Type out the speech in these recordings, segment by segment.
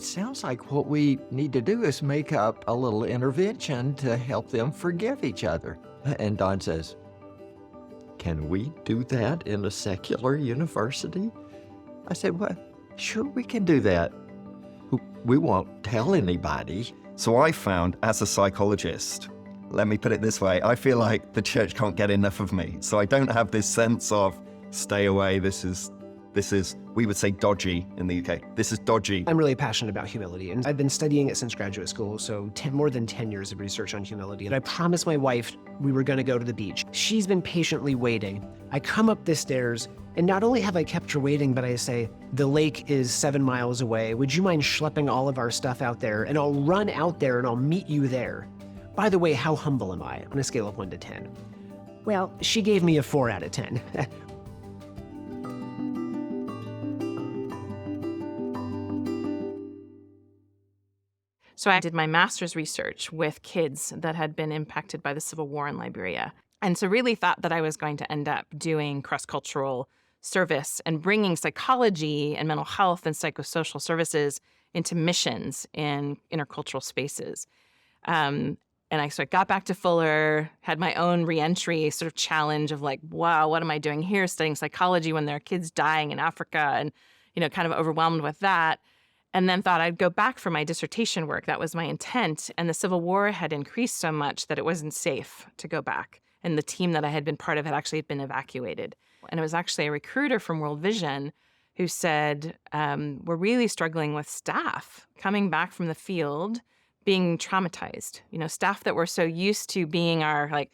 it sounds like what we need to do is make up a little intervention to help them forgive each other. And Don says, can we do that in a secular university? I said, well, sure we can do that. We won't tell anybody. So I found, as a psychologist, let me put it this way, I feel like the church can't get enough of me. So I don't have this sense of, stay away, this is, we would say dodgy in the UK. This is dodgy. I'm really passionate about humility, and I've been studying it since graduate school, so more than 10 years of research on humility. And I promised my wife we were gonna go to the beach. She's been patiently waiting. I come up the stairs, and not only have I kept her waiting, but I say, the lake is 7 miles away. Would you mind schlepping all of our stuff out there? And I'll run out there and I'll meet you there. By the way, how humble am I on a scale of 1 to 10? Well, she gave me a 4 out of 10. So I did my master's research with kids that had been impacted by the Civil War in Liberia. And so really thought that I was going to end up doing cross-cultural service and bringing psychology and mental health and psychosocial services into missions in intercultural spaces. And so I got back to Fuller, had my own reentry sort of challenge of like, wow, what am I doing here studying psychology when there are kids dying in Africa, and, kind of overwhelmed with that. And then thought I'd go back for my dissertation work. That was my intent. And the Civil War had increased so much that it wasn't safe to go back. And the team that I had been part of had actually been evacuated. And it was actually a recruiter from World Vision who said, we're really struggling with staff coming back from the field, being traumatized. Staff that were so used to being our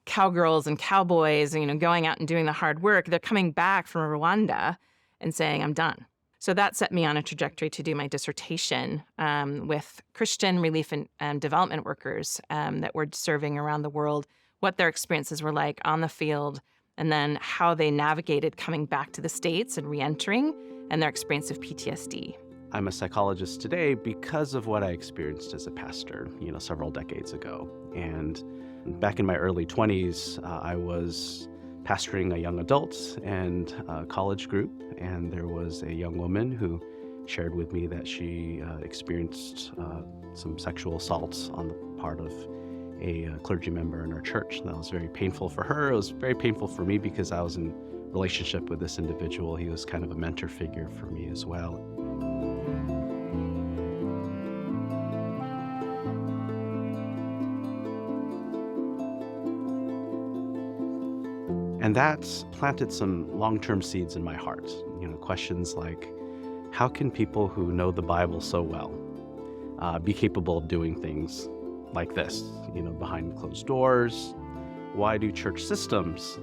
cowgirls and cowboys, and, going out and doing the hard work. They're coming back from Rwanda and saying, I'm done. So that set me on a trajectory to do my dissertation with Christian relief and development workers that were serving around the world, what their experiences were like on the field, and then how they navigated coming back to the States and reentering, and their experience of PTSD. I'm a psychologist today because of what I experienced as a pastor, several decades ago. And back in my early 20s, I was pastoring a young adult and college group, and there was a young woman who shared with me that she experienced some sexual assaults on the part of a clergy member in her church. That was very painful for her. It was very painful for me because I was in relationship with this individual. He was kind of a mentor figure for me as well. And that's planted some long-term seeds in my heart. Questions like, how can people who know the Bible so well be capable of doing things like this, behind closed doors? Why do church systems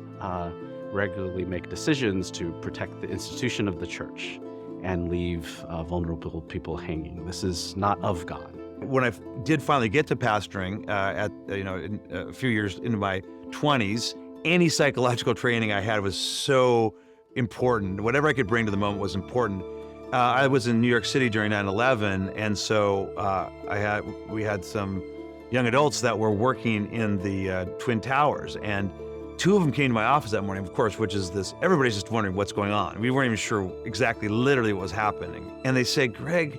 regularly make decisions to protect the institution of the church and leave vulnerable people hanging? This is not of God. When I did finally get to pastoring a few years into my 20s, any psychological training I had was so important. Whatever I could bring to the moment was important. I was in New York City during 9/11, and so we had some young adults that were working in the Twin Towers, and 2 of them came to my office that morning, of course, which is this, everybody's just wondering what's going on. We weren't even sure exactly literally what was happening. And they said, Greg,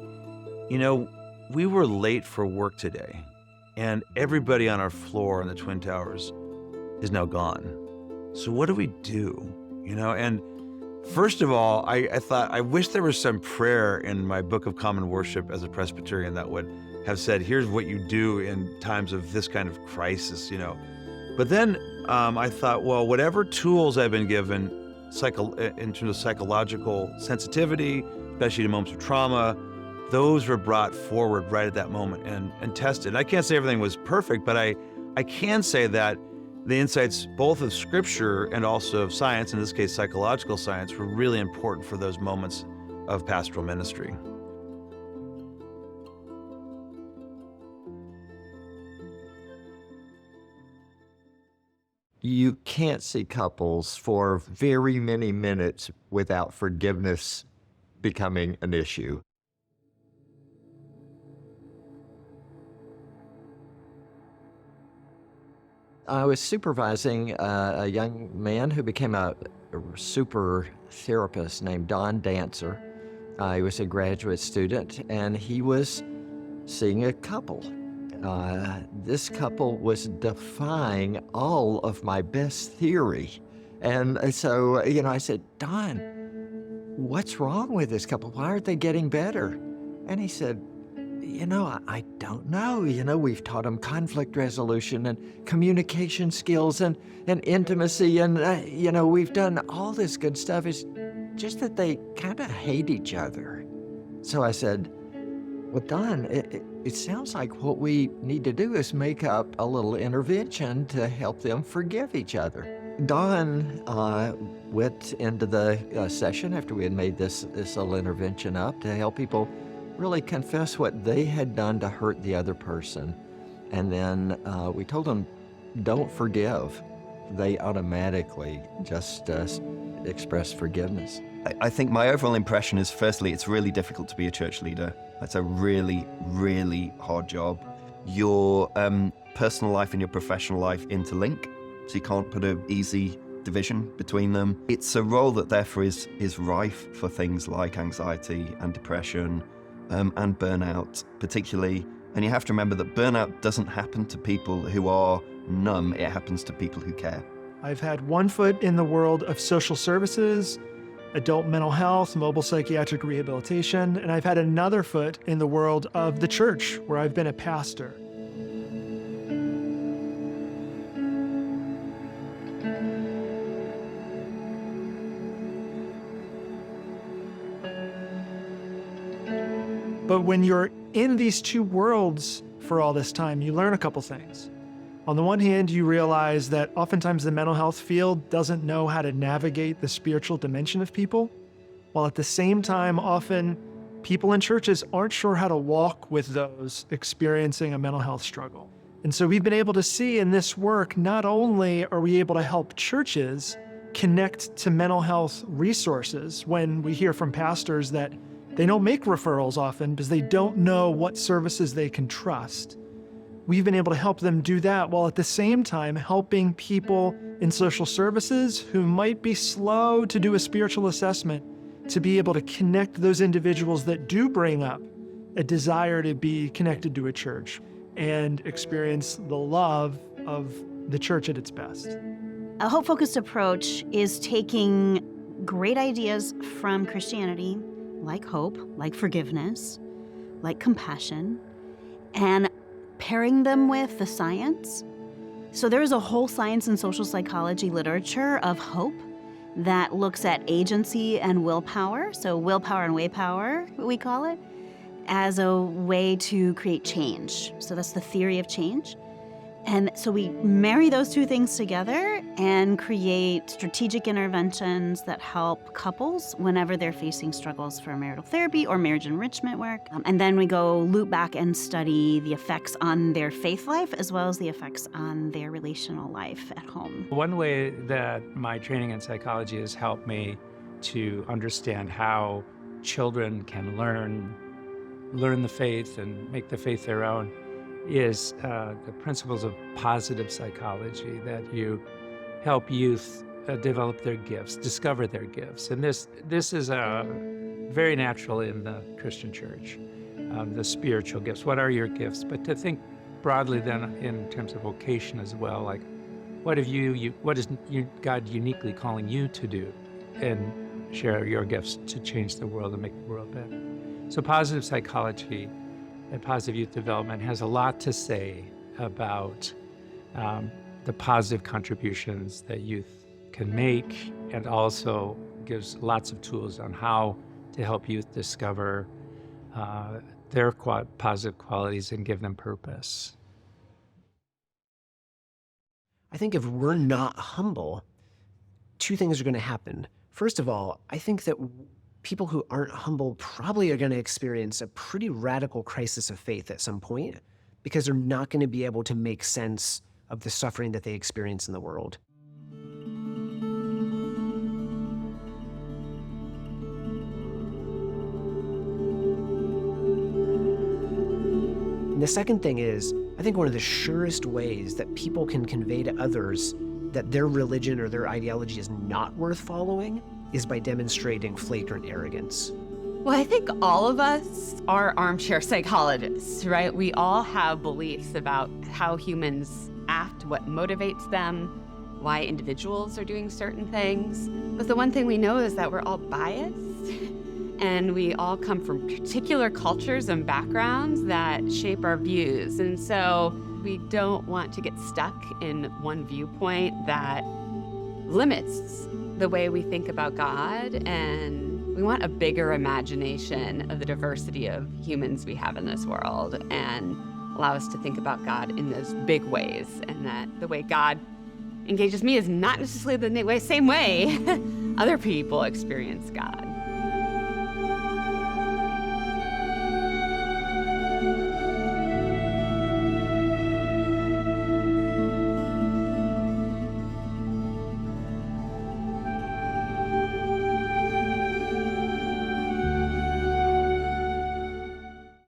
we were late for work today, and everybody on our floor in the Twin Towers is now gone. So what do we do? And first of all, I thought, I wish there was some prayer in my Book of Common Worship as a Presbyterian that would have said, here's what you do in times of this kind of crisis, But then I thought, well, whatever tools I've been given in terms of psychological sensitivity, especially in moments of trauma, those were brought forward right at that moment and tested. I can't say everything was perfect, but I can say that the insights both of Scripture and also of science, in this case psychological science, were really important for those moments of pastoral ministry. You can't see couples for very many minutes without forgiveness becoming an issue. I was supervising a young man who became a super therapist named Don Dancer. I was a graduate student, and he was seeing a couple. This couple was defying all of my best theory. And so, I said, Don, what's wrong with this couple? Why aren't they getting better? And he said, I don't know. We've taught them conflict resolution and communication skills and intimacy. And, we've done all this good stuff. It's just that they kind of hate each other. So I said, well, Don, it sounds like what we need to do is make up a little intervention to help them forgive each other. Don went into the session after we had made this little intervention up to help people really confess what they had done to hurt the other person. And then we told them, don't forgive. They automatically just express forgiveness. I think my overall impression is, firstly, it's really difficult to be a church leader. That's a really, really hard job. Your personal life and your professional life interlink, so you can't put an easy division between them. It's a role that therefore is rife for things like anxiety and depression and burnout, particularly. And you have to remember that burnout doesn't happen to people who are numb, it happens to people who care. I've had one foot in the world of social services, adult mental health, mobile psychiatric rehabilitation, and I've had another foot in the world of the church, where I've been a pastor. But when you're in these two worlds for all this time, you learn a couple things. On the one hand, you realize that oftentimes the mental health field doesn't know how to navigate the spiritual dimension of people, while at the same time, often people in churches aren't sure how to walk with those experiencing a mental health struggle. And so we've been able to see in this work, not only are we able to help churches connect to mental health resources when we hear from pastors that they don't make referrals often because they don't know what services they can trust. We've been able to help them do that while at the same time helping people in social services who might be slow to do a spiritual assessment to be able to connect those individuals that do bring up a desire to be connected to a church and experience the love of the church at its best. A hope-focused approach is taking great ideas from Christianity, like hope, like forgiveness, like compassion, and pairing them with the science. So there is a whole science and social psychology literature of hope that looks at agency and willpower, so willpower and way power, we call it, as a way to create change. So that's the theory of change. And so we marry those two things together and create strategic interventions that help couples whenever they're facing struggles for marital therapy or marriage enrichment work. And then we go loop back and study the effects on their faith life as well as the effects on their relational life at home. One way that my training in psychology has helped me to understand how children can learn the faith and make the faith their own is the principles of positive psychology, that you help youth develop their gifts, discover their gifts. And this is very natural in the Christian church, the spiritual gifts. What are your gifts? But to think broadly then in terms of vocation as well, like what is God uniquely calling you to do, and share your gifts to change the world and make the world better. So positive psychology and positive youth development has a lot to say about the positive contributions that youth can make, and also gives lots of tools on how to help youth discover their positive qualities and give them purpose. I think if we're not humble, two things are going to happen. First of all, I think that people who aren't humble probably are going to experience a pretty radical crisis of faith at some point, because they're not going to be able to make sense of the suffering that they experience in the world. And the second thing is, I think one of the surest ways that people can convey to others that their religion or their ideology is not worth following is by demonstrating flagrant arrogance. Well, I think all of us are armchair psychologists, right? We all have beliefs about how humans act, what motivates them, why individuals are doing certain things. But the one thing we know is that we're all biased and we all come from particular cultures and backgrounds that shape our views. And so we don't want to get stuck in one viewpoint that limits the way we think about God, and we want a bigger imagination of the diversity of humans we have in this world and allow us to think about God in those big ways, and that the way God engages me is not necessarily the same way other people experience God.